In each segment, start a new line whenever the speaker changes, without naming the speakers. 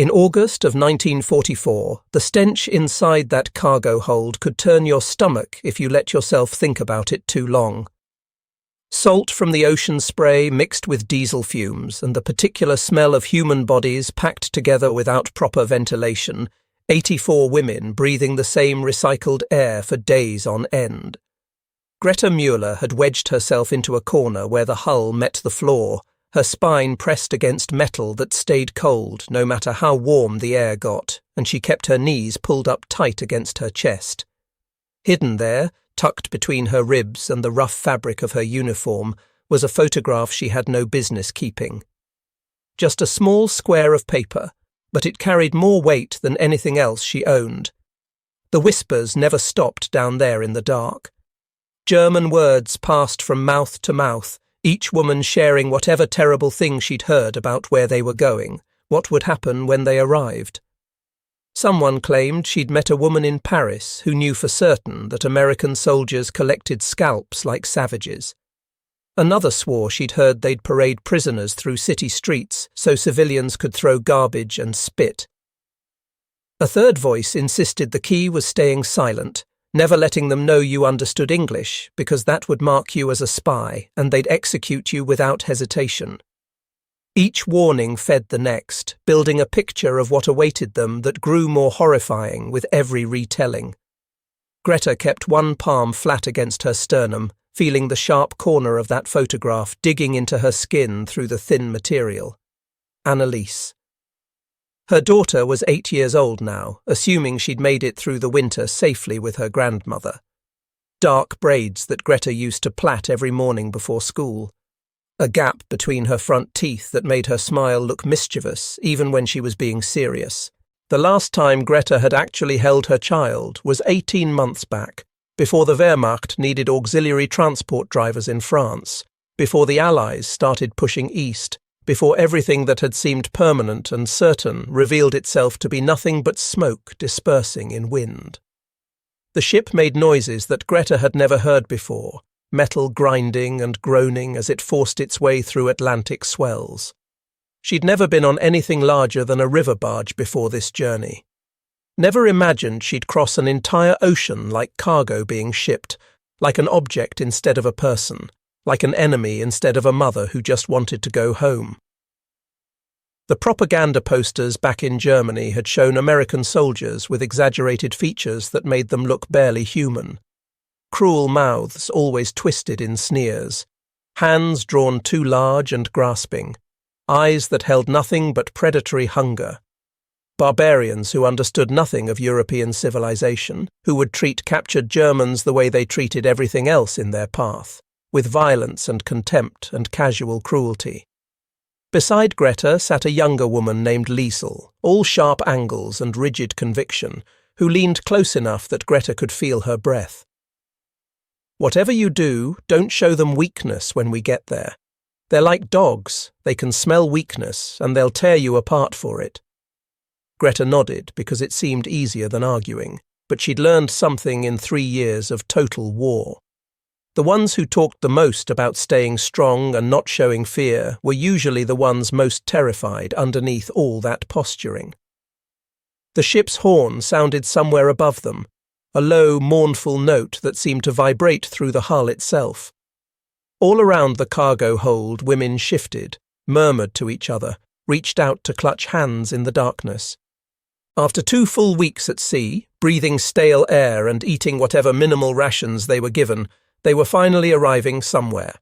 In August of 1944, the stench inside that cargo hold could turn your stomach if you let yourself think about it too long. Salt from the ocean spray mixed with diesel fumes and the particular smell of human bodies packed together without proper ventilation, 84 women breathing the same recycled air for days on end. Greta Mueller had wedged herself into a corner where the hull met the floor, her spine pressed against metal that stayed cold no matter how warm the air got, and she kept her knees pulled up tight against her chest. Hidden there, tucked between her ribs and the rough fabric of her uniform, was a photograph she had no business keeping. Just a small square of paper, but it carried more weight than anything else she owned. The whispers never stopped down there in the dark. German words passed from mouth to mouth, each woman sharing whatever terrible thing she'd heard about where they were going, what would happen when they arrived. Someone claimed she'd met a woman in Paris who knew for certain that American soldiers collected scalps like savages. Another swore she'd heard they'd parade prisoners through city streets so civilians could throw garbage and spit. A third voice insisted the key was staying silent, never letting them know you understood English, because that would mark you as a spy and they'd execute you without hesitation. Each warning fed the next, building a picture of what awaited them that grew more horrifying with every retelling. Greta kept one palm flat against her sternum, feeling the sharp corner of that photograph digging into her skin through the thin material. Annalise. Her daughter was 8 years old now, assuming she'd made it through the winter safely with her grandmother. Dark braids that Greta used to plait every morning before school. A gap between her front teeth that made her smile look mischievous, even when she was being serious. The last time Greta had actually held her child was 18 months back, before the Wehrmacht needed auxiliary transport drivers in France, before the Allies started pushing east, before everything that had seemed permanent and certain revealed itself to be nothing but smoke dispersing in wind. The ship made noises that Greta had never heard before, metal grinding and groaning as it forced its way through Atlantic swells. She'd never been on anything larger than a river barge before this journey. Never imagined she'd cross an entire ocean like cargo being shipped, like an object instead of a person, like an enemy instead of a mother who just wanted to go home. The propaganda posters back in Germany had shown American soldiers with exaggerated features that made them look barely human. Cruel mouths always twisted in sneers, hands drawn too large and grasping, eyes that held nothing but predatory hunger. Barbarians who understood nothing of European civilization, who would treat captured Germans the way they treated everything else in their path, with violence and contempt and casual cruelty. Beside Greta sat a younger woman named Liesel, all sharp angles and rigid conviction, who leaned close enough that Greta could feel her breath. Whatever you do, don't show them weakness when we get there. They're like dogs, they can smell weakness and they'll tear you apart for it. Greta nodded because it seemed easier than arguing, but she'd learned something in 3 years of total war. The ones who talked the most about staying strong and not showing fear were usually the ones most terrified underneath all that posturing. The ship's horn sounded somewhere above them, a low, mournful note that seemed to vibrate through the hull itself. All around the cargo hold, women shifted, murmured to each other, reached out to clutch hands in the darkness. After 2 full weeks at sea, breathing stale air and eating whatever minimal rations they were given, they were finally arriving somewhere.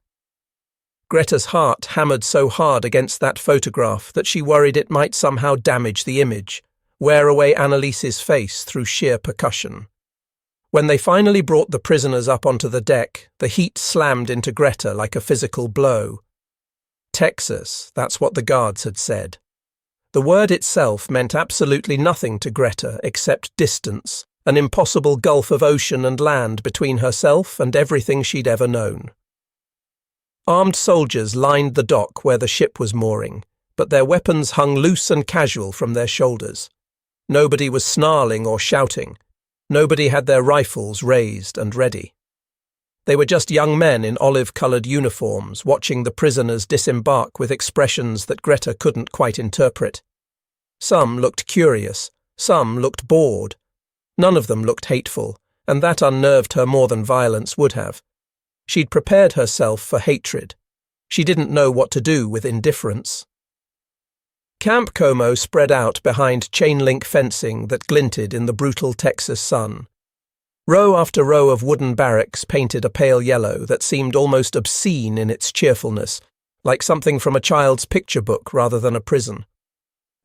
Greta's heart hammered so hard against that photograph that she worried it might somehow damage the image, wear away Annalise's face through sheer percussion. When they finally brought the prisoners up onto the deck, the heat slammed into Greta like a physical blow. Texas, that's what the guards had said. The word itself meant absolutely nothing to Greta except distance, an impossible gulf of ocean and land between herself and everything she'd ever known. Armed soldiers lined the dock where the ship was mooring, but their weapons hung loose and casual from their shoulders. Nobody was snarling or shouting. Nobody had their rifles raised and ready. They were just young men in olive-coloured uniforms watching the prisoners disembark with expressions that Greta couldn't quite interpret. Some looked curious, some looked bored. None of them looked hateful, and that unnerved her more than violence would have. She'd prepared herself for hatred. She didn't know what to do with indifference. Camp Como spread out behind chain-link fencing that glinted in the brutal Texas sun. Row after row of wooden barracks painted a pale yellow that seemed almost obscene in its cheerfulness, like something from a child's picture book rather than a prison.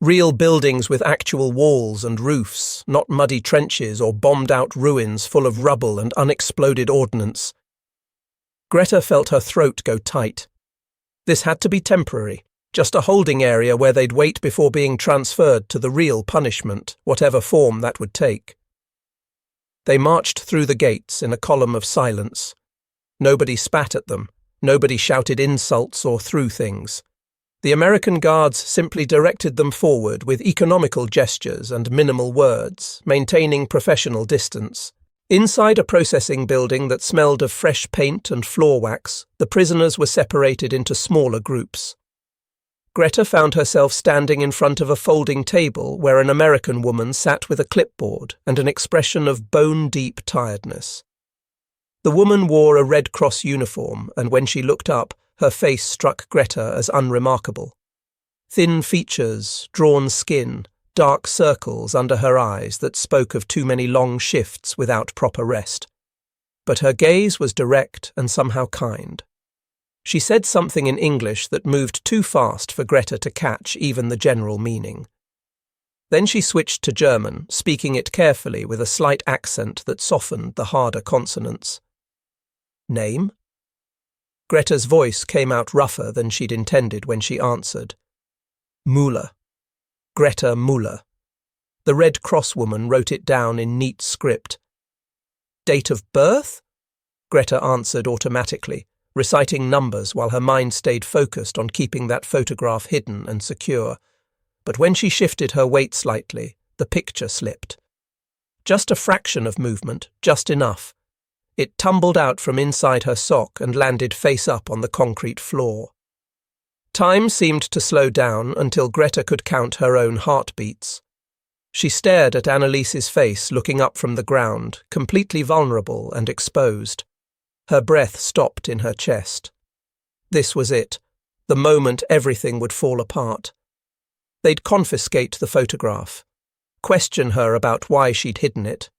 Real buildings with actual walls and roofs, not muddy trenches or bombed-out ruins full of rubble and unexploded ordnance. Greta felt her throat go tight. This had to be temporary, just a holding area where they'd wait before being transferred to the real punishment, whatever form that would take. They marched through the gates in a column of silence. Nobody spat at them, nobody shouted insults or threw things. The American guards simply directed them forward with economical gestures and minimal words, maintaining professional distance. Inside a processing building that smelled of fresh paint and floor wax, the prisoners were separated into smaller groups. Greta found herself standing in front of a folding table where an American woman sat with a clipboard and an expression of bone-deep tiredness. The woman wore a Red Cross uniform, and when she looked up, her face struck Greta as unremarkable. Thin features, drawn skin, dark circles under her eyes that spoke of too many long shifts without proper rest. But her gaze was direct and somehow kind. She said something in English that moved too fast for Greta to catch even the general meaning. Then she switched to German, speaking it carefully with a slight accent that softened the harder consonants. Name? Greta's voice came out rougher than she'd intended when she answered. Müller. Greta Müller. The Red Cross woman wrote it down in neat script. Date of birth? Greta answered automatically, reciting numbers while her mind stayed focused on keeping that photograph hidden and secure. But when she shifted her weight slightly, the picture slipped. Just a fraction of movement, just enough. It tumbled out from inside her sock and landed face up on the concrete floor. Time seemed to slow down until Greta could count her own heartbeats. She stared at Annelise's face looking up from the ground, completely vulnerable and exposed. Her breath stopped in her chest. This was it, the moment everything would fall apart. They'd confiscate the photograph, question her about why she'd hidden it,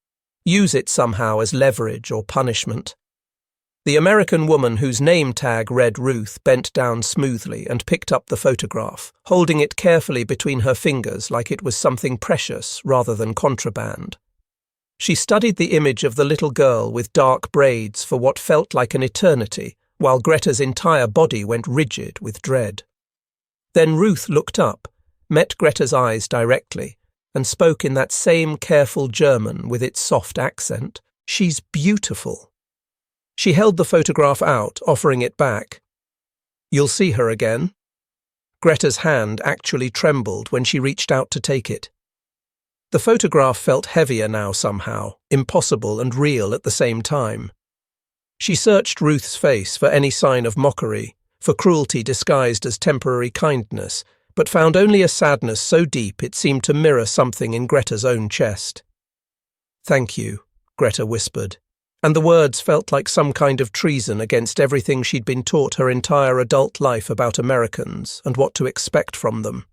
use it somehow as leverage or punishment. The American woman whose name tag read Ruth bent down smoothly and picked up the photograph, holding it carefully between her fingers like it was something precious rather than contraband. She studied the image of the little girl with dark braids for what felt like an eternity, while Greta's entire body went rigid with dread. Then Ruth looked up, met Greta's eyes directly, and spoke in that same careful German with its soft accent. She's beautiful. She held the photograph out, offering it back. You'll see her again. Greta's hand actually trembled when she reached out to take it. The photograph felt heavier now somehow, impossible and real at the same time. She searched Ruth's face for any sign of mockery, for cruelty disguised as temporary kindness, but found only a sadness so deep it seemed to mirror something in Greta's own chest. Thank you, Greta whispered, and the words felt like some kind of treason against everything she'd been taught her entire adult life about Americans and what to expect from them.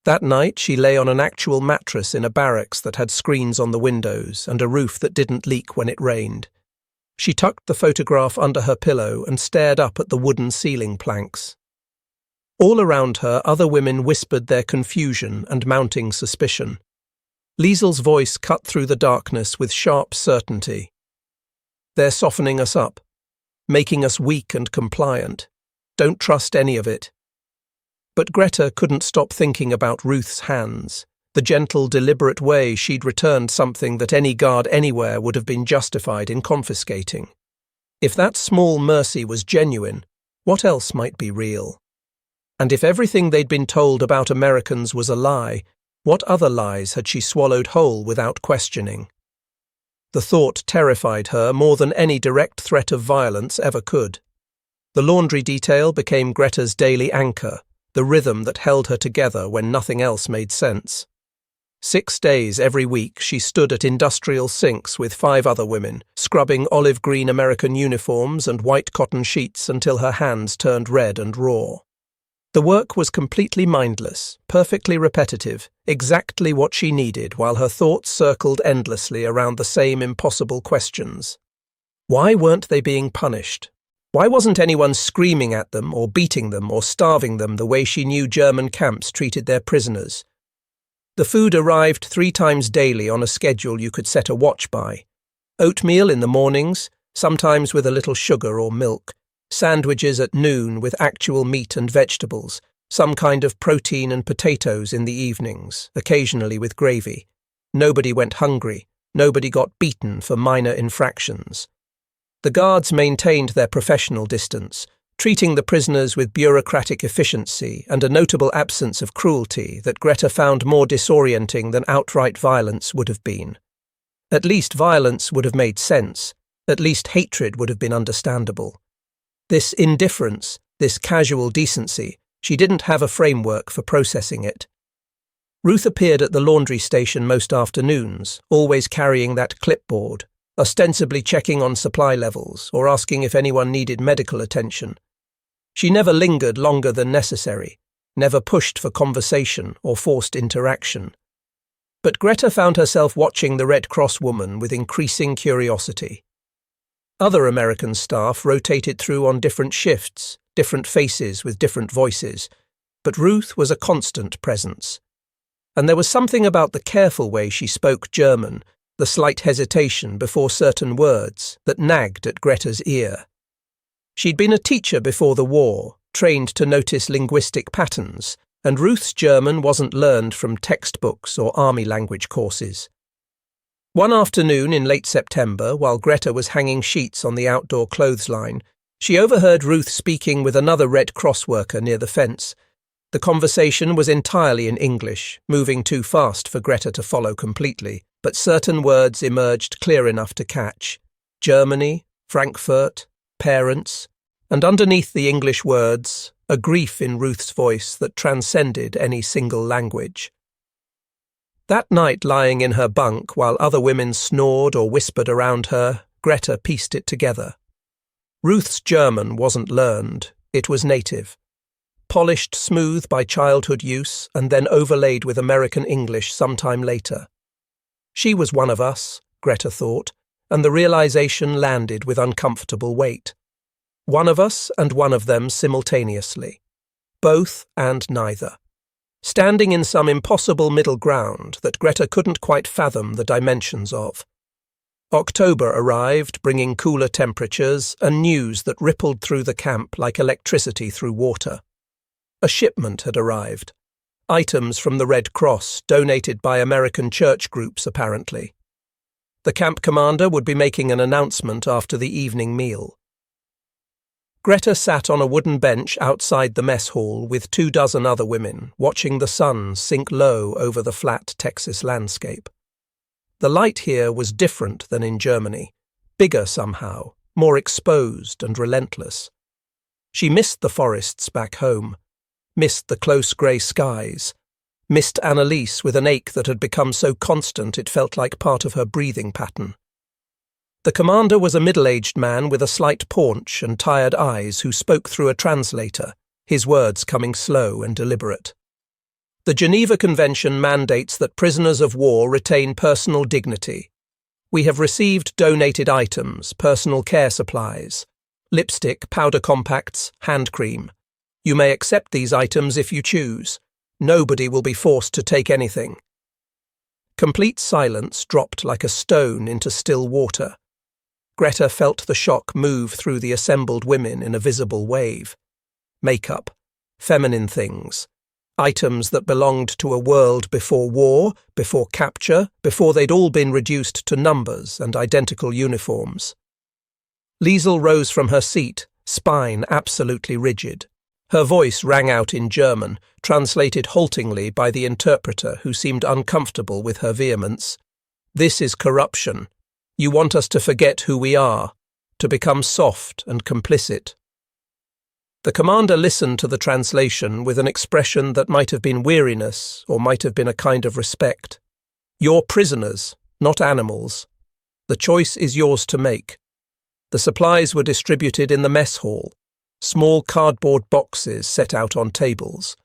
That night she lay on an actual mattress in a barracks that had screens on the windows and a roof that didn't leak when it rained. She tucked the photograph under her pillow and stared up at the wooden ceiling planks. All around her, other women whispered their confusion and mounting suspicion. Liesel's voice cut through the darkness with sharp certainty. They're softening us up, making us weak and compliant. Don't trust any of it. But Greta couldn't stop thinking about Ruth's hands, the gentle, deliberate way she'd returned something that any guard anywhere would have been justified in confiscating. If that small mercy was genuine, what else might be real? And if everything they'd been told about Americans was a lie, what other lies had she swallowed whole without questioning? The thought terrified her more than any direct threat of violence ever could. The laundry detail became Greta's daily anchor, the rhythm that held her together when nothing else made sense. 6 days every week she stood at industrial sinks with 5 other women, scrubbing olive-green American uniforms and white cotton sheets until her hands turned red and raw. The work was completely mindless, perfectly repetitive, exactly what she needed, while her thoughts circled endlessly around the same impossible questions. Why weren't they being punished? Why wasn't anyone screaming at them or beating them or starving them the way she knew German camps treated their prisoners? The food arrived 3 times daily on a schedule you could set a watch by. Oatmeal in the mornings, sometimes with a little sugar or milk. Sandwiches at noon with actual meat and vegetables, some kind of protein and potatoes in the evenings, occasionally with gravy. Nobody went hungry. Nobody got beaten for minor infractions. The guards maintained their professional distance, treating the prisoners with bureaucratic efficiency and a notable absence of cruelty that Greta found more disorienting than outright violence would have been. At least violence would have made sense. At least hatred would have been understandable. This indifference, this casual decency, she didn't have a framework for processing it. Ruth appeared at the laundry station most afternoons, always carrying that clipboard, ostensibly checking on supply levels or asking if anyone needed medical attention. She never lingered longer than necessary, never pushed for conversation or forced interaction. But Greta found herself watching the Red Cross woman with increasing curiosity. Other American staff rotated through on different shifts, different faces with different voices, but Ruth was a constant presence. And there was something about the careful way she spoke German, the slight hesitation before certain words, that nagged at Greta's ear. She'd been a teacher before the war, trained to notice linguistic patterns, and Ruth's German wasn't learned from textbooks or army language courses. One afternoon in late September, while Greta was hanging sheets on the outdoor clothesline, she overheard Ruth speaking with another Red Cross worker near the fence. The conversation was entirely in English, moving too fast for Greta to follow completely, but certain words emerged clear enough to catch. Germany, Frankfurt, parents, and underneath the English words, a grief in Ruth's voice that transcended any single language. That night, lying in her bunk while other women snored or whispered around her, Greta pieced it together. Ruth's German wasn't learned, it was native. Polished smooth by childhood use and then overlaid with American English sometime later. She was one of us, Greta thought, and the realization landed with uncomfortable weight. One of us and one of them simultaneously. Both and neither. Standing in some impossible middle ground that Greta couldn't quite fathom the dimensions of. October arrived, bringing cooler temperatures and news that rippled through the camp like electricity through water. A shipment had arrived. Items from the Red Cross, donated by American church groups, apparently. The camp commander would be making an announcement after the evening meal. Greta sat on a wooden bench outside the mess hall with 24 other women, watching the sun sink low over the flat Texas landscape. The light here was different than in Germany, bigger somehow, more exposed and relentless. She missed the forests back home, missed the close grey skies, missed Annalise with an ache that had become so constant it felt like part of her breathing pattern. The commander was a middle-aged man with a slight paunch and tired eyes who spoke through a translator, his words coming slow and deliberate. The Geneva Convention mandates that prisoners of war retain personal dignity. We have received donated items, personal care supplies, lipstick, powder compacts, hand cream. You may accept these items if you choose. Nobody will be forced to take anything. Complete silence dropped like a stone into still water. Greta felt the shock move through the assembled women in a visible wave. Makeup, feminine things, items that belonged to a world before war, before capture, before they'd all been reduced to numbers and identical uniforms. Liesel rose from her seat, spine absolutely rigid. Her voice rang out in German, translated haltingly by the interpreter who seemed uncomfortable with her vehemence. This is corruption. You want us to forget who we are, to become soft and complicit. The commander listened to the translation with an expression that might have been weariness or might have been a kind of respect. You're prisoners, not animals. The choice is yours to make. The supplies were distributed in the mess hall, small cardboard boxes set out on tables,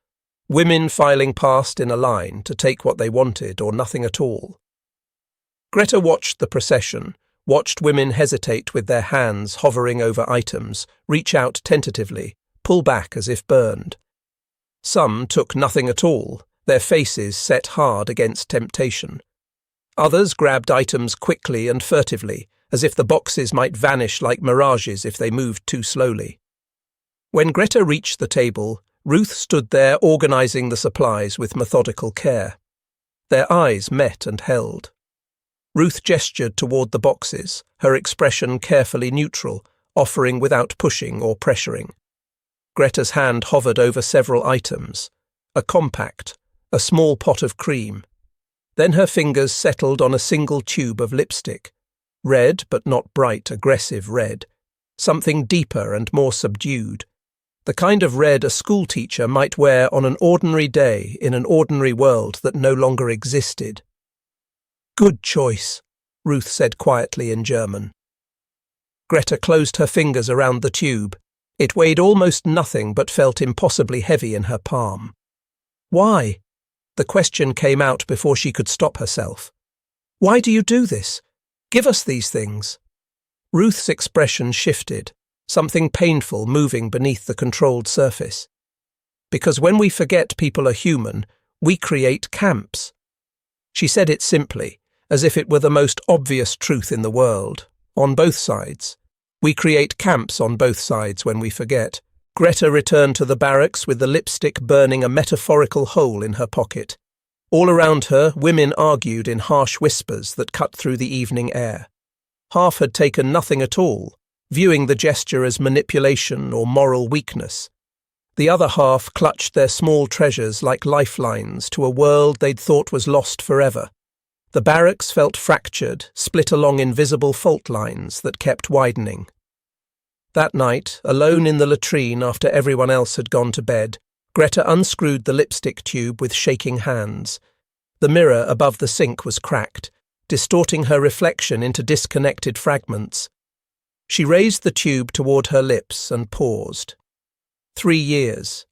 women filing past in a line to take what they wanted or nothing at all. Greta watched the procession, watched women hesitate with their hands hovering over items, reach out tentatively, pull back as if burned. Some took nothing at all, their faces set hard against temptation. Others grabbed items quickly and furtively, as if the boxes might vanish like mirages if they moved too slowly. When Greta reached the table, Ruth stood there organizing the supplies with methodical care. Their eyes met and held. Ruth gestured toward the boxes, her expression carefully neutral, offering without pushing or pressuring. Greta's hand hovered over several items, a compact, a small pot of cream. Then her fingers settled on a single tube of lipstick, red but not bright, aggressive red, something deeper and more subdued, the kind of red a schoolteacher might wear on an ordinary day in an ordinary world that no longer existed. Good choice, Ruth said quietly in German. Greta closed her fingers around the tube. It weighed almost nothing but felt impossibly heavy in her palm. Why? The question came out before she could stop herself. Why do you do this? Give us these things. Ruth's expression shifted, something painful moving beneath the controlled surface. Because when we forget people are human, we create camps. She said it simply, as if it were the most obvious truth in the world, on both sides. We create camps on both sides when we forget. Greta returned to the barracks with the lipstick burning a metaphorical hole in her pocket. All around her, women argued in harsh whispers that cut through the evening air. Half had taken nothing at all, viewing the gesture as manipulation or moral weakness. The other half clutched their small treasures like lifelines to a world they'd thought was lost forever. The barracks felt fractured, split along invisible fault lines that kept widening. That night, alone in the latrine after everyone else had gone to bed, Greta unscrewed the lipstick tube with shaking hands. The mirror above the sink was cracked, distorting her reflection into disconnected fragments. She raised the tube toward her lips and paused. 3 years.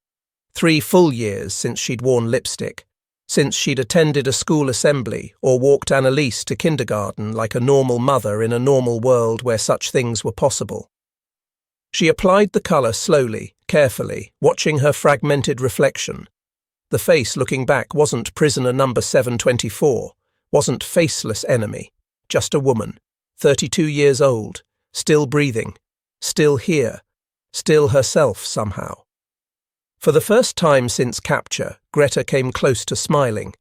3 full years since she'd worn lipstick, since she'd attended a school assembly or walked Annalise to kindergarten like a normal mother in a normal world where such things were possible. She applied the colour slowly, carefully, watching her fragmented reflection. The face looking back wasn't prisoner number 724, wasn't faceless enemy, just a woman, 32 years old, still breathing, still here, still herself somehow. For the first time since capture, Greta came close to smiling.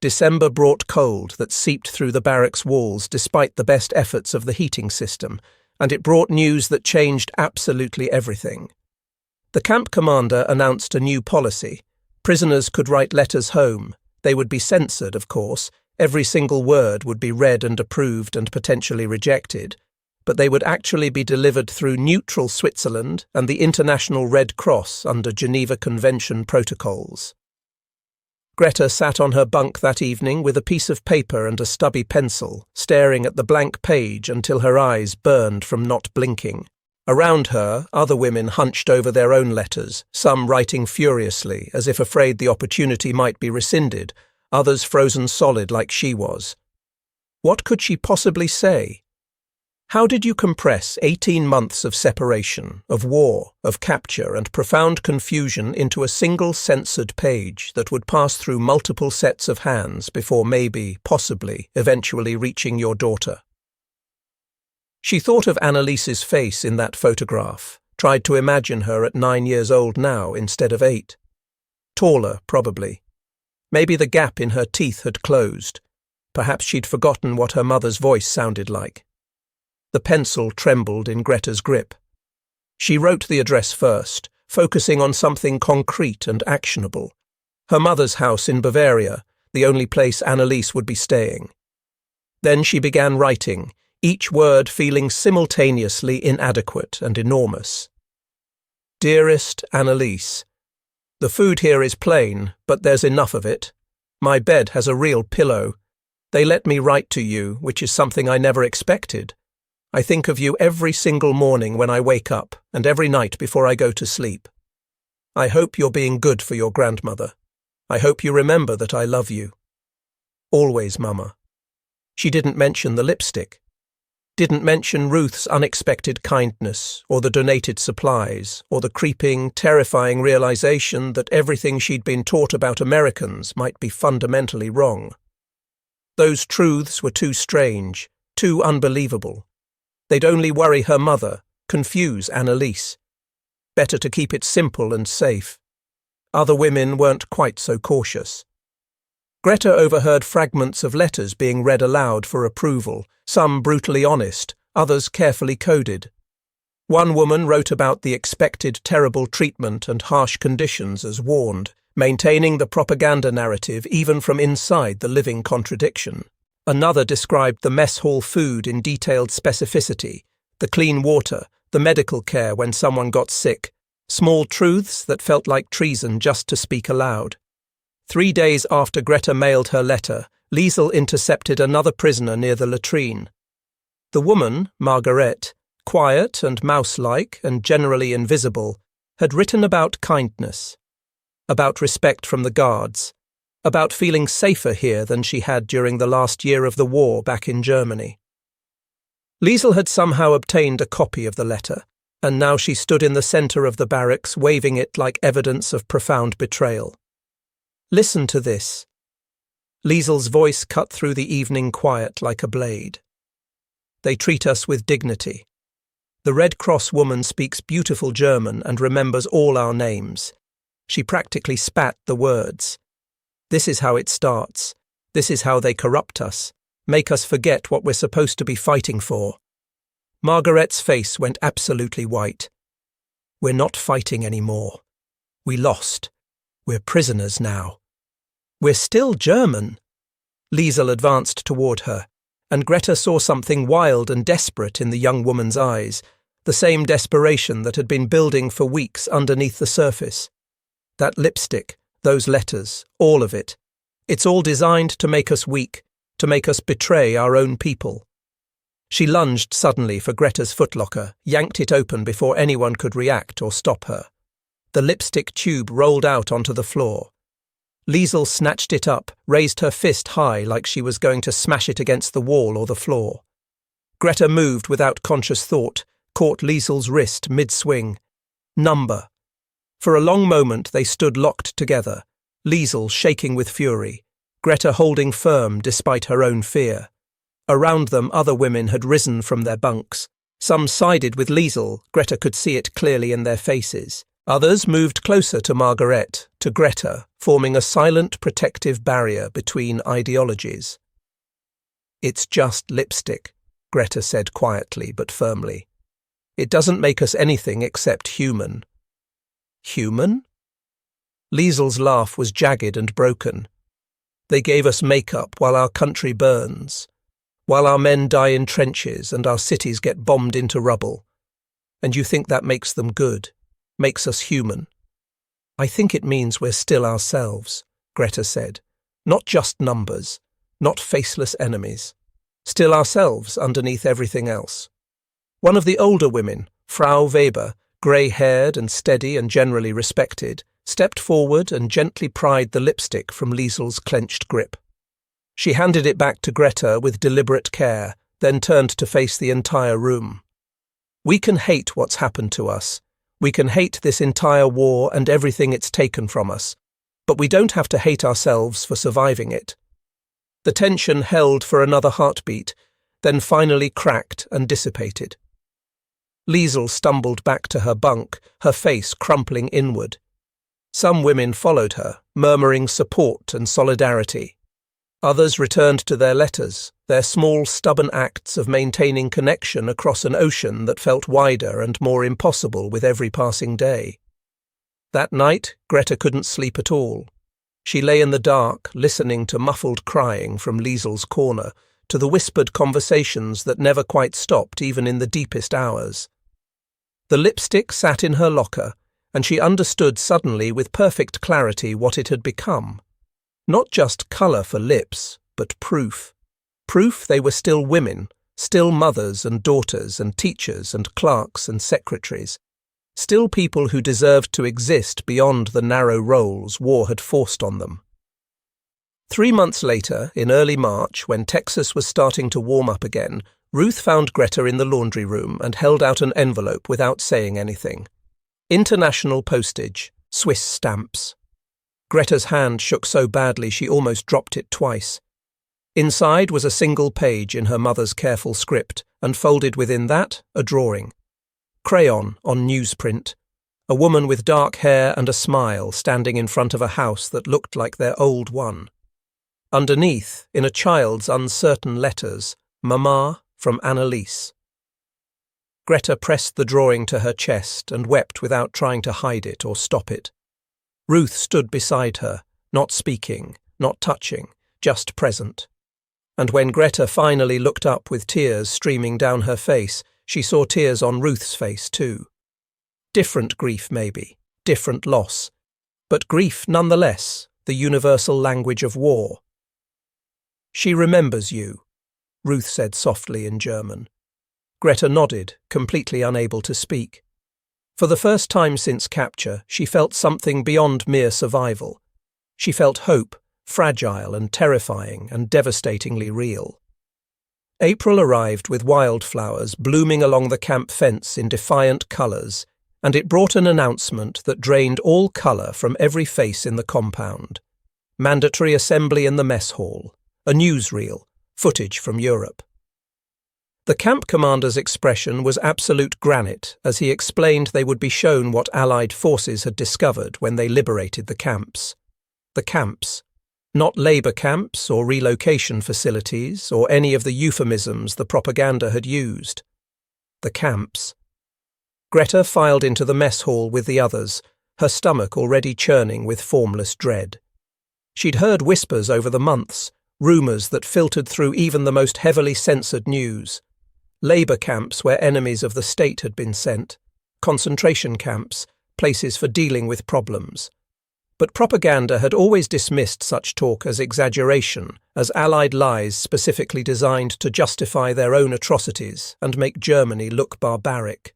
December brought cold that seeped through the barracks walls despite the best efforts of the heating system, and it brought news that changed absolutely everything. The camp commander announced a new policy. Prisoners could write letters home. They would be censored, of course. Every single word would be read and approved and potentially rejected. But they would actually be delivered through neutral Switzerland and the International Red Cross under Geneva Convention protocols. Greta sat on her bunk that evening with a piece of paper and a stubby pencil, staring at the blank page until her eyes burned from not blinking. Around her, other women hunched over their own letters, some writing furiously, as if afraid the opportunity might be rescinded, others frozen solid like she was. What could she possibly say? How did you compress 18 months of separation, of war, of capture and profound confusion into a single censored page that would pass through multiple sets of hands before maybe, possibly, eventually reaching your daughter? She thought of Annalise's face in that photograph, tried to imagine her at 9 years old now instead of 8. Taller, probably. Maybe the gap in her teeth had closed. Perhaps she'd forgotten what her mother's voice sounded like. The pencil trembled in Greta's grip. She wrote the address first, focusing on something concrete and actionable. Her mother's house in Bavaria, the only place Annalise would be staying. Then she began writing, each word feeling simultaneously inadequate and enormous. Dearest Annalise, the food here is plain, but there's enough of it. My bed has a real pillow. They let me write to you, which is something I never expected. I think of you every single morning when I wake up, and every night before I go to sleep. I hope you're being good for your grandmother. I hope you remember that I love you. Always, Mama. She didn't mention the lipstick. Didn't mention Ruth's unexpected kindness, or the donated supplies, or the creeping, terrifying realization that everything she'd been taught about Americans might be fundamentally wrong. Those truths were too strange, too unbelievable. They'd only worry her mother, confuse Annalise. Better to keep it simple and safe. Other women weren't quite so cautious. Greta overheard fragments of letters being read aloud for approval, some brutally honest, others carefully coded. One woman wrote about the expected terrible treatment and harsh conditions as warned, maintaining the propaganda narrative even from inside the living contradiction. Another described the mess hall food in detailed specificity, the clean water, the medical care when someone got sick, small truths that felt like treason just to speak aloud. 3 days after Greta mailed her letter, Liesel intercepted another prisoner near the latrine. The woman, Margaret, quiet and mouse-like and generally invisible, had written about kindness, about respect from the guards, about feeling safer here than she had during the last year of the war back in Germany. Liesel had somehow obtained a copy of the letter, and now she stood in the centre of the barracks waving it like evidence of profound betrayal. Listen to this. Liesel's voice cut through the evening quiet like a blade. They treat us with dignity. The Red Cross woman speaks beautiful German and remembers all our names. She practically spat the words. This is how it starts. This is how they corrupt us, make us forget what we're supposed to be fighting for. Margaret's face went absolutely white. We're not fighting anymore. We lost. We're prisoners now. We're still German. Liesel advanced toward her, and Greta saw something wild and desperate in the young woman's eyes, the same desperation that had been building for weeks underneath the surface. That lipstick, those letters, all of it. It's all designed to make us weak, to make us betray our own people. She lunged suddenly for Greta's footlocker, yanked it open before anyone could react or stop her. The lipstick tube rolled out onto the floor. Liesel snatched it up, raised her fist high like she was going to smash it against the wall or the floor. Greta moved without conscious thought, caught Liesel's wrist mid-swing. Number. For a long moment they stood locked together, Liesel shaking with fury, Greta holding firm despite her own fear. Around them other women had risen from their bunks. Some sided with Liesel, Greta could see it clearly in their faces. Others moved closer to Margaret, to Greta, forming a silent protective barrier between ideologies. It's just lipstick, Greta said quietly but firmly. It doesn't make us anything except human. Human? Liesel's laugh was jagged and broken. They gave us makeup while our country burns, while our men die in trenches and our cities get bombed into rubble. And you think that makes them good? Makes us human. I think it means we're still ourselves, Greta said. Not just numbers, not faceless enemies. Still ourselves underneath everything else. One of the older women, Frau Weber, grey-haired and steady and generally respected, stepped forward and gently pried the lipstick from Liesel's clenched grip. She handed it back to Greta with deliberate care, then turned to face the entire room. We can hate what's happened to us. We can hate this entire war and everything it's taken from us, but we don't have to hate ourselves for surviving it. The tension held for another heartbeat, then finally cracked and dissipated. Liesel stumbled back to her bunk, her face crumpling inward. Some women followed her, murmuring support and solidarity. Others returned to their letters, their small, stubborn acts of maintaining connection across an ocean that felt wider and more impossible with every passing day. That night, Greta couldn't sleep at all. She lay in the dark, listening to muffled crying from Liesel's corner, to the whispered conversations that never quite stopped even in the deepest hours. The lipstick sat in her locker, and she understood suddenly with perfect clarity what it had become. Not just colour for lips, but proof. Proof they were still women, still mothers and daughters and teachers and clerks and secretaries. Still people who deserved to exist beyond the narrow roles war had forced on them. 3 months later, in early March, when Texas was starting to warm up again, Ruth found Greta in the laundry room and held out an envelope without saying anything. International postage, Swiss stamps. Greta's hand shook so badly she almost dropped it twice. Inside was a single page in her mother's careful script, and folded within that, a drawing. Crayon on newsprint. A woman with dark hair and a smile standing in front of a house that looked like their old one. Underneath, in a child's uncertain letters, Mama from Annalise. Greta pressed the drawing to her chest and wept without trying to hide it or stop it. Ruth stood beside her, not speaking, not touching, just present. And when Greta finally looked up with tears streaming down her face, she saw tears on Ruth's face too. Different grief maybe, different loss, but grief nonetheless, the universal language of war. "She remembers you," Ruth said softly in German. Greta nodded, completely unable to speak. For the first time since capture, she felt something beyond mere survival. She felt hope, fragile and terrifying and devastatingly real. April arrived with wildflowers blooming along the camp fence in defiant colours, and it brought an announcement that drained all colour from every face in the compound. Mandatory assembly in the mess hall, a newsreel, footage from Europe. The camp commander's expression was absolute granite as he explained they would be shown what Allied forces had discovered when they liberated the camps. The camps. Not labour camps or relocation facilities or any of the euphemisms the propaganda had used. The camps. Greta filed into the mess hall with the others, her stomach already churning with formless dread. She'd heard whispers over the months, rumours that filtered through even the most heavily censored news. Labour camps where enemies of the state had been sent, concentration camps, places for dealing with problems. But propaganda had always dismissed such talk as exaggeration, as Allied lies specifically designed to justify their own atrocities and make Germany look barbaric.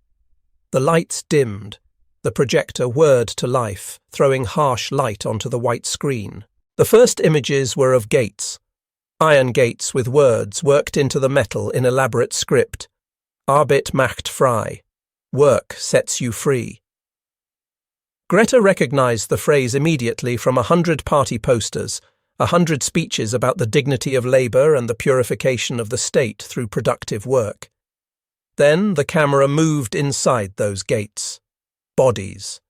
The lights dimmed, the projector whirred to life, throwing harsh light onto the white screen. The first images were of gates. Iron gates with words worked into the metal in elaborate script. Arbeit macht frei. Work sets you free. Greta recognized the phrase immediately from 100 party posters, 100 speeches about the dignity of labor and the purification of the state through productive work. Then the camera moved inside those gates. Bodies.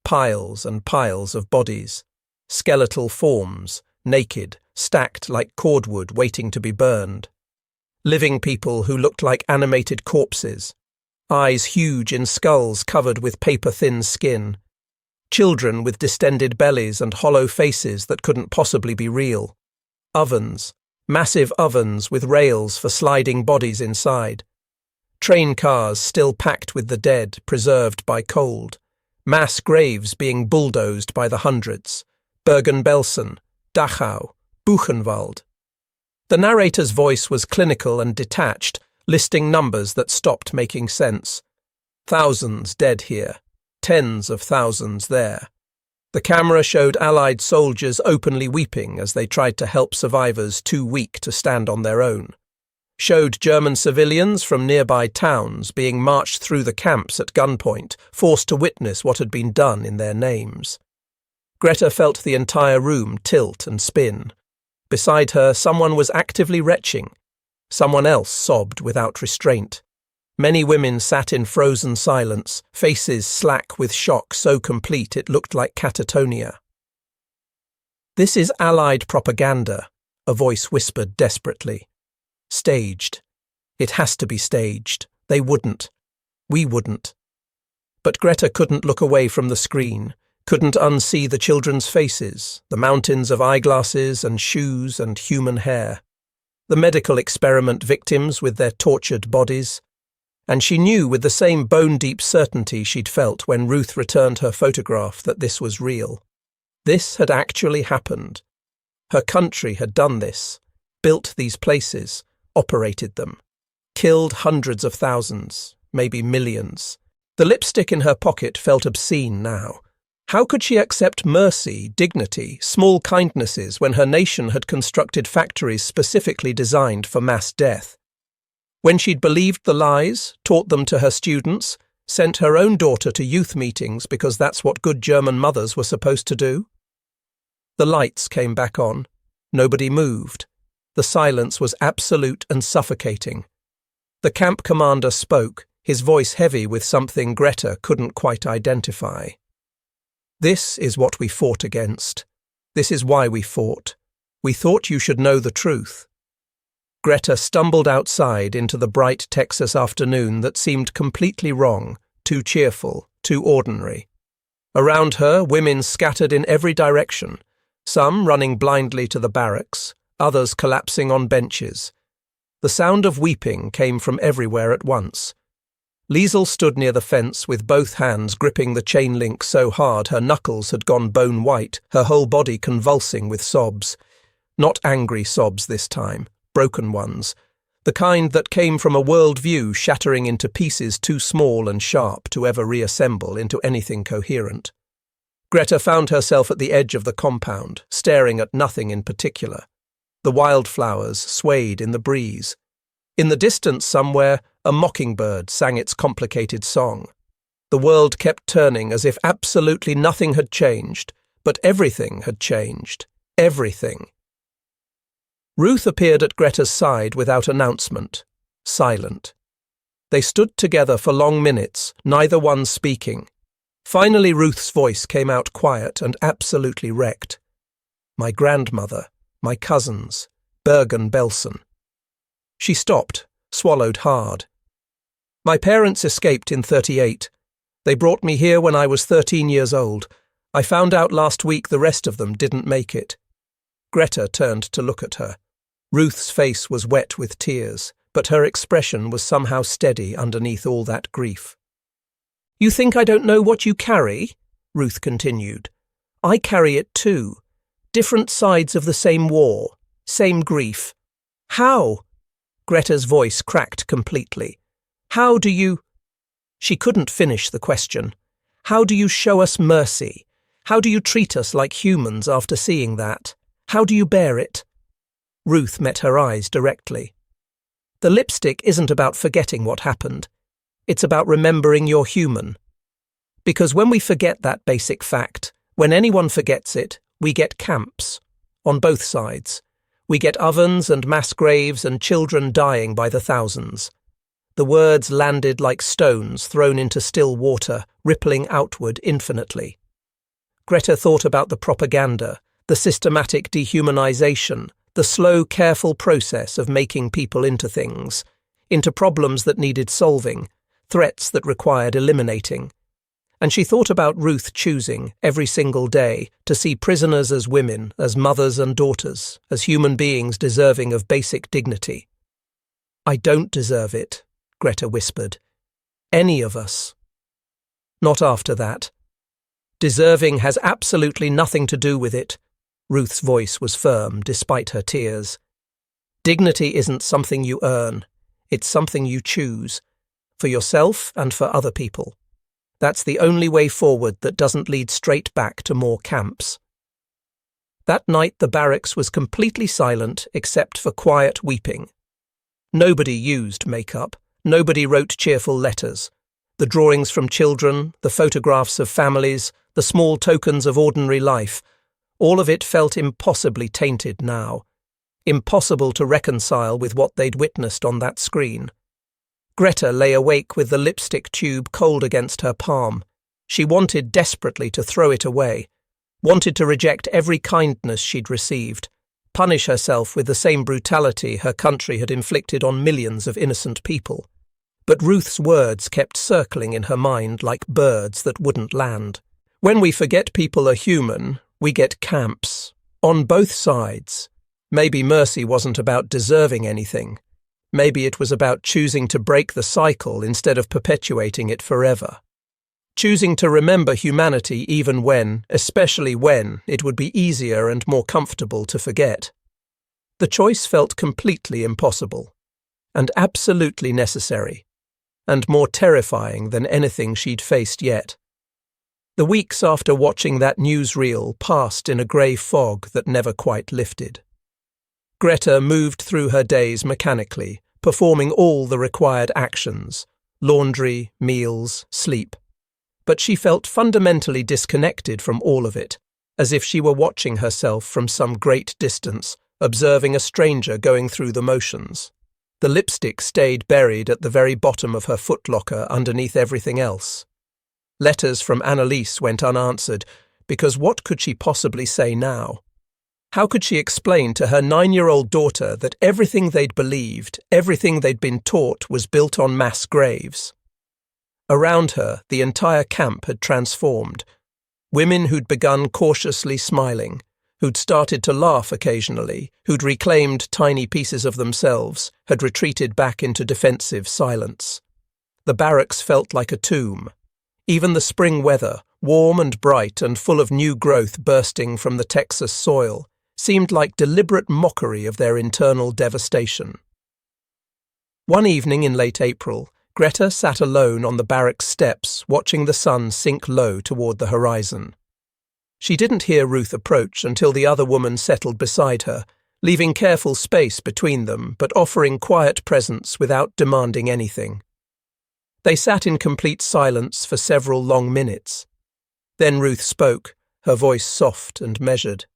Piles and piles of bodies. Skeletal forms, naked, stacked like cordwood waiting to be burned. Living people who looked like animated corpses. Eyes huge in skulls covered with paper-thin skin. Children with distended bellies and hollow faces that couldn't possibly be real. Ovens. Massive ovens with rails for sliding bodies inside. Train cars still packed with the dead, preserved by cold. Mass graves being bulldozed by the hundreds. Bergen-Belsen, Dachau, Buchenwald. The narrator's voice was clinical and detached, listing numbers that stopped making sense. Thousands dead here, tens of thousands there. The camera showed Allied soldiers openly weeping as they tried to help survivors too weak to stand on their own. Showed German civilians from nearby towns being marched through the camps at gunpoint, forced to witness what had been done in their names. Greta felt the entire room tilt and spin. Beside her, someone was actively retching. Someone else sobbed without restraint. Many women sat in frozen silence, faces slack with shock so complete it looked like catatonia. "This is Allied propaganda," a voice whispered desperately. "Staged. It has to be staged. They wouldn't. We wouldn't." But Greta couldn't look away from the screen, couldn't unsee the children's faces, the mountains of eyeglasses and shoes and human hair. The medical experiment victims with their tortured bodies. And she knew with the same bone-deep certainty she'd felt when Ruth returned her photograph that this was real. This had actually happened. Her country had done this, built these places, operated them, killed hundreds of thousands, maybe millions. The lipstick in her pocket felt obscene now. How could she accept mercy, dignity, small kindnesses when her nation had constructed factories specifically designed for mass death? When she'd believed the lies, taught them to her students, sent her own daughter to youth meetings because that's what good German mothers were supposed to do? The lights came back on. Nobody moved. The silence was absolute and suffocating. The camp commander spoke, his voice heavy with something Greta couldn't quite identify. This is what we fought against. This is why we fought. We thought you should know the truth. Greta stumbled outside into the bright Texas afternoon that seemed completely wrong, too cheerful, too ordinary. Around her, women scattered in every direction, some running blindly to the barracks, others collapsing on benches. The sound of weeping came from everywhere at once. Liesel stood near the fence with both hands gripping the chain link so hard her knuckles had gone bone white, her whole body convulsing with sobs. Not angry sobs this time, broken ones, the kind that came from a world view shattering into pieces too small and sharp to ever reassemble into anything coherent. Greta found herself at the edge of the compound, staring at nothing in particular. The wildflowers swayed in the breeze. In the distance somewhere, a mockingbird sang its complicated song. The world kept turning as if absolutely nothing had changed, but everything had changed. Everything. Ruth appeared at Greta's side without announcement, silent. They stood together for long minutes, neither one speaking. Finally Ruth's voice came out quiet and absolutely wrecked. My grandmother, my cousins, Bergen-Belsen. She stopped, swallowed hard. My parents escaped in 1938. They brought me here when I was 13 years old. I found out last week the rest of them didn't make it. Greta turned to look at her. Ruth's face was wet with tears, but her expression was somehow steady underneath all that grief. You think I don't know what you carry? Ruth continued. I carry it too. Different sides of the same war, same grief. How? Greta's voice cracked completely. How do you… She couldn't finish the question. How do you show us mercy? How do you treat us like humans after seeing that? How do you bear it? Ruth met her eyes directly. The lipstick isn't about forgetting what happened. It's about remembering you're human. Because when we forget that basic fact, when anyone forgets it, we get camps. On both sides. We get ovens and mass graves and children dying by the thousands. The words landed like stones thrown into still water, rippling outward infinitely. Greta thought about the propaganda, the systematic dehumanization, the slow, careful process of making people into things, into problems that needed solving, threats that required eliminating. And she thought about Ruth choosing, every single day, to see prisoners as women, as mothers and daughters, as human beings deserving of basic dignity. I don't deserve it, Greta whispered. Any of us. Not after that. Deserving has absolutely nothing to do with it. Ruth's voice was firm, despite her tears. Dignity isn't something you earn. It's something you choose. For yourself and for other people. That's the only way forward that doesn't lead straight back to more camps. That night the barracks was completely silent except for quiet weeping. Nobody used makeup. Nobody wrote cheerful letters. The drawings from children, the photographs of families, the small tokens of ordinary life, all of it felt impossibly tainted now. Impossible to reconcile with what they'd witnessed on that screen. Greta lay awake with the lipstick tube cold against her palm. She wanted desperately to throw it away, wanted to reject every kindness she'd received, punish herself with the same brutality her country had inflicted on millions of innocent people. But Ruth's words kept circling in her mind like birds that wouldn't land. When we forget people are human, we get camps. On both sides. Maybe mercy wasn't about deserving anything. Maybe it was about choosing to break the cycle instead of perpetuating it forever. Choosing to remember humanity even when, especially when, it would be easier and more comfortable to forget. The choice felt completely impossible, and absolutely necessary, and more terrifying than anything she'd faced yet. The weeks after watching that newsreel passed in a grey fog that never quite lifted. Greta moved through her days mechanically, performing all the required actions: laundry, meals, sleep. But she felt fundamentally disconnected from all of it, as if she were watching herself from some great distance, observing a stranger going through the motions. The lipstick stayed buried at the very bottom of her footlocker underneath everything else. Letters from Annalise went unanswered, because what could she possibly say now? How could she explain to her 9-year-old daughter that everything they'd believed, everything they'd been taught, was built on mass graves? Around her, the entire camp had transformed. Women who'd begun cautiously smiling, who'd started to laugh occasionally, who'd reclaimed tiny pieces of themselves, had retreated back into defensive silence. The barracks felt like a tomb. Even the spring weather, warm and bright and full of new growth bursting from the Texas soil, seemed like deliberate mockery of their internal devastation. One evening in late April, Greta sat alone on the barracks steps, watching the sun sink low toward the horizon. She didn't hear Ruth approach until the other woman settled beside her, leaving careful space between them but offering quiet presence without demanding anything. They sat in complete silence for several long minutes. Then Ruth spoke, her voice soft and measured.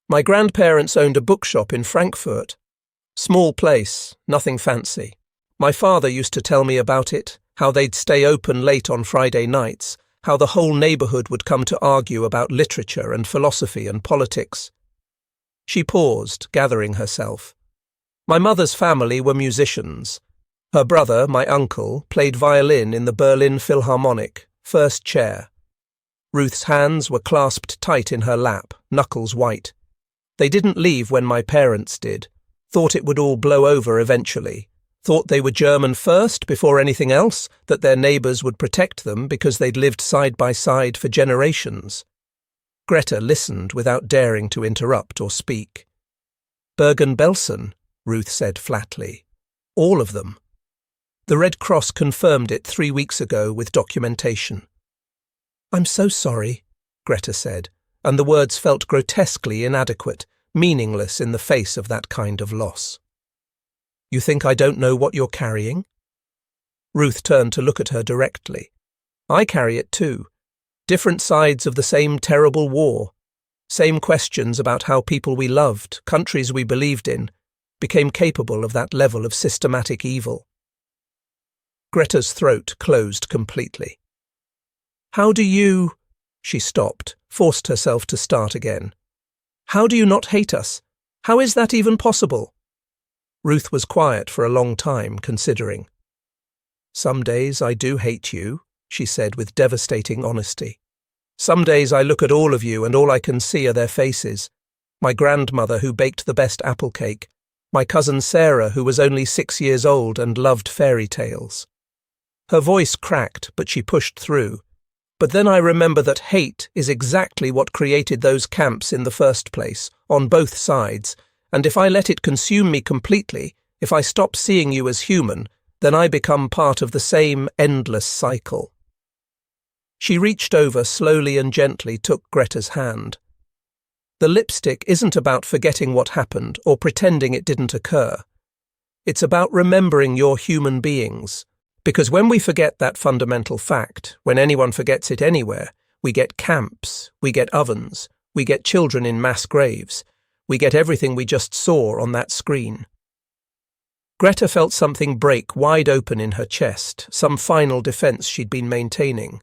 "My grandparents owned a bookshop in Frankfurt. Small place, nothing fancy. My father used to tell me about it, how they'd stay open late on Friday nights, how the whole neighborhood would come to argue about literature and philosophy and politics." She paused, gathering herself. "My mother's family were musicians. Her brother, my uncle, played violin in the Berlin Philharmonic, first chair." Ruth's hands were clasped tight in her lap, knuckles white. "They didn't leave when my parents did. Thought it would all blow over eventually. Thought they were German first before anything else, that their neighbours would protect them because they'd lived side by side for generations." Greta listened without daring to interrupt or speak. "Bergen-Belsen," Ruth said flatly. "All of them." The Red Cross confirmed it 3 weeks ago with documentation. "I'm so sorry," Greta said, and the words felt grotesquely inadequate, meaningless in the face of that kind of loss. "You think I don't know what you're carrying?" Ruth turned to look at her directly. "I carry it too. Different sides of the same terrible war. Same questions about how people we loved, countries we believed in, became capable of that level of systematic evil." Greta's throat closed completely. "How do you—" She stopped, forced herself to start again. "How do you not hate us? How is that even possible?" Ruth was quiet for a long time, considering. "Some days I do hate you," she said with devastating honesty. "Some days I look at all of you and all I can see are their faces. My grandmother who baked the best apple cake, my cousin Sarah who was only 6 years old and loved fairy tales." Her voice cracked, but she pushed through. "But then I remember that hate is exactly what created those camps in the first place, on both sides, and if I let it consume me completely, if I stop seeing you as human, then I become part of the same endless cycle." She reached over slowly and gently, took Greta's hand. "The lipstick isn't about forgetting what happened or pretending it didn't occur. It's about remembering you're human beings. Because when we forget that fundamental fact, when anyone forgets it anywhere, we get camps, we get ovens, we get children in mass graves, we get everything we just saw on that screen." Greta felt something break wide open in her chest, some final defense she'd been maintaining.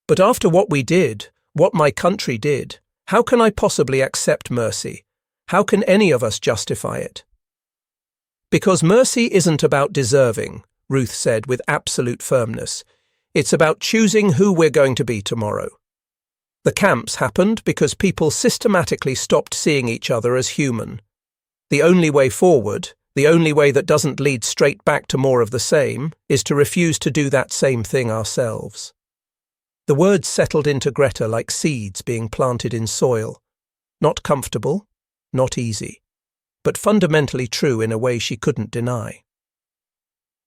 "But after what we did, what my country did, how can I possibly accept mercy? How can any of us justify it?" "Because mercy isn't about deserving," Ruth said with absolute firmness. "It's about choosing who we're going to be tomorrow. The camps happened because people systematically stopped seeing each other as human. The only way forward, The only way that doesn't lead straight back to more of the same is to refuse to do that same thing ourselves. The words settled into Greta like seeds being planted in soil. Not comfortable, not easy, but fundamentally true in a way she couldn't deny.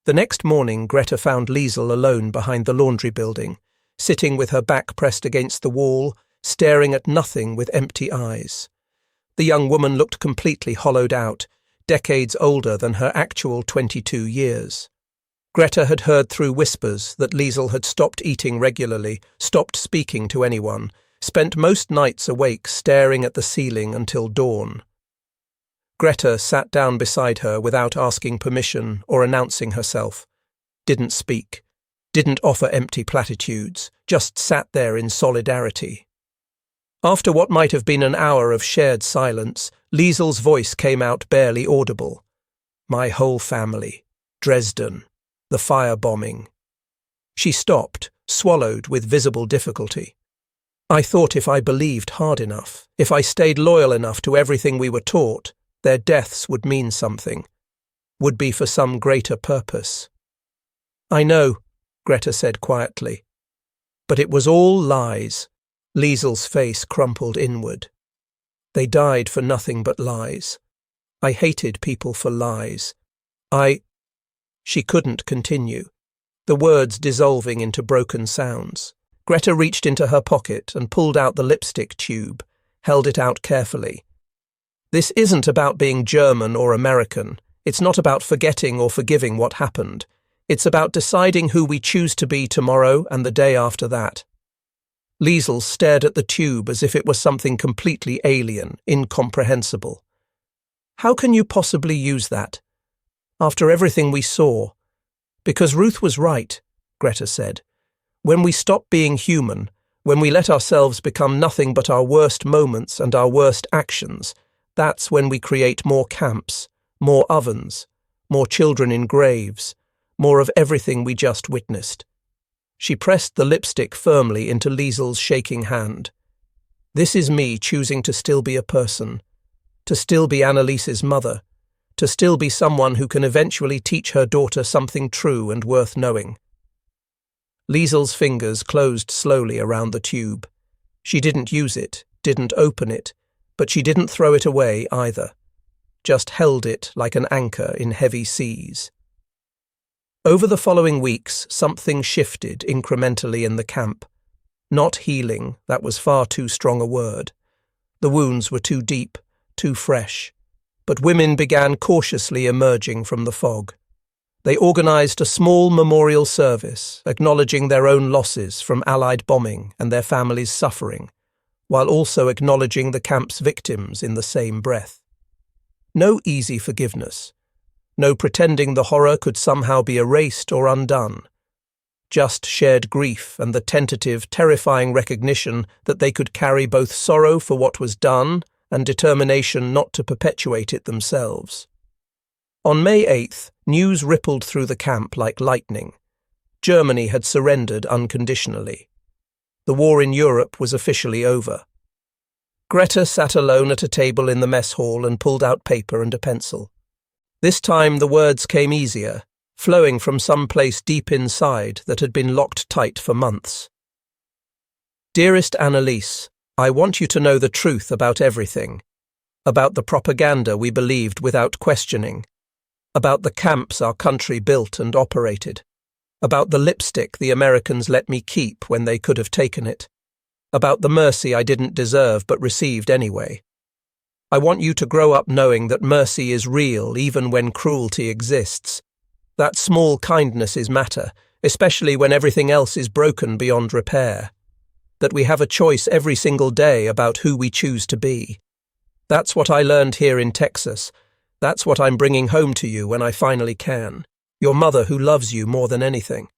The next morning, Greta found Liesel alone behind the laundry building, sitting with her back pressed against the wall, staring at nothing with empty eyes. The young woman looked completely hollowed out, decades older than her actual 22 years. Greta had heard through whispers that Liesel had stopped eating regularly, stopped speaking to anyone, spent most nights awake staring at the ceiling until dawn. Greta sat down beside her without asking permission or announcing herself. Didn't speak. Didn't offer empty platitudes. Just sat there in solidarity. After what might have been an hour of shared silence, Liesel's voice came out barely audible. My whole family. Dresden. The firebombing. She stopped, swallowed with visible difficulty. I thought if I believed hard enough, if I stayed loyal enough to everything we were taught, their deaths would mean something, would be for some greater purpose. I know, Greta said quietly. But it was all lies. Liesel's face crumpled inward. They died for nothing but lies. I hated people for lies. She couldn't continue, the words dissolving into broken sounds. Greta reached into her pocket and pulled out the lipstick tube, held it out carefully. This isn't about being German or American. It's not about forgetting or forgiving what happened. It's about deciding who we choose to be tomorrow and the day after that. Liesel stared at the tube as if it was something completely alien, incomprehensible. How can you possibly use that? After everything we saw. Because Ruth was right, Greta said. When we stop being human, when we let ourselves become nothing but our worst moments and our worst actions, that's when we create more camps, more ovens, more children in graves, more of everything we just witnessed. She pressed the lipstick firmly into Liesel's shaking hand. This is me choosing to still be a person, to still be Annaliese's mother, to still be someone who can eventually teach her daughter something true and worth knowing. Liesel's fingers closed slowly around the tube. She didn't use it, didn't open it, but she didn't throw it away either, just held it like an anchor in heavy seas. Over the following weeks, something shifted incrementally in the camp. Not healing, that was far too strong a word. The wounds were too deep, too fresh. But women began cautiously emerging from the fog. They organized a small memorial service, acknowledging their own losses from Allied bombing and their families' suffering, while also acknowledging the camp's victims in the same breath. No easy forgiveness. No pretending the horror could somehow be erased or undone. Just shared grief and the tentative, terrifying recognition that they could carry both sorrow for what was done and determination not to perpetuate it themselves. On May 8th, news rippled through the camp like lightning. Germany had surrendered unconditionally. The war in Europe was officially over. Greta sat alone at a table in the mess hall and pulled out paper and a pencil. This time the words came easier, flowing from some place deep inside that had been locked tight for months. Dearest Anneliese, I want you to know the truth about everything. About the propaganda we believed without questioning. About the camps our country built and operated. About the lipstick the Americans let me keep when they could have taken it. About the mercy I didn't deserve but received anyway. I want you to grow up knowing that mercy is real even when cruelty exists. That small kindnesses matter, especially when everything else is broken beyond repair. That we have a choice every single day about who we choose to be. That's what I learned here in Texas. That's what I'm bringing home to you when I finally can. Your mother who loves you more than anything.